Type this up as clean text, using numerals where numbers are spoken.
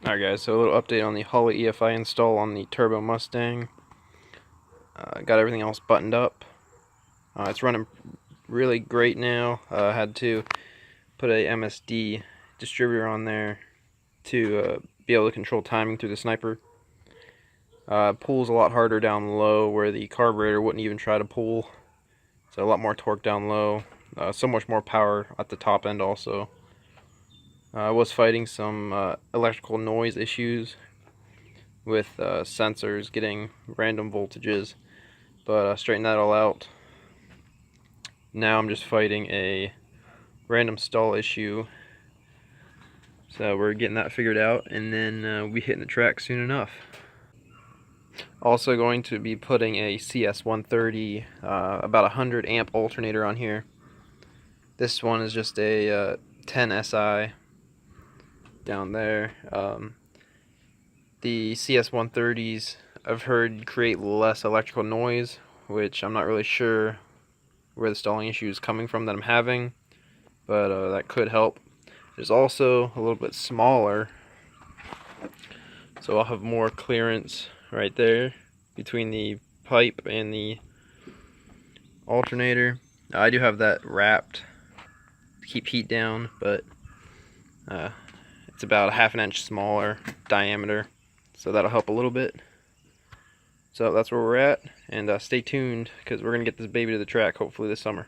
Alright guys, so a little update on the Holley EFI install on the Turbo Mustang. Got everything else buttoned up. It's running really great now. Had to put a MSD distributor on there to be able to control timing through the Sniper. Pulls a lot harder down low where the carburetor wouldn't even try to pull. So a lot more torque down low. So much more power at the top end also. I was fighting some electrical noise issues with sensors getting random voltages, but straightened that all out. Now I'm just fighting a random stall issue, so we're getting that figured out, and then we'll be hitting the track soon enough. Also going to be putting a CS130 about 100 amp alternator on here. This one is just a 10 SI down there. The CS130s I've heard create less electrical noise, which I'm not really sure where the stalling issue is coming from that I'm having, but that could help. It's also a little bit smaller, so I'll have more clearance right there between the pipe and the alternator. I do have that wrapped to keep heat down, but it's about a ½ inch smaller diameter, so that'll help a little bit. So that's where we're at, and stay tuned because we're going to get this baby to the track hopefully this summer.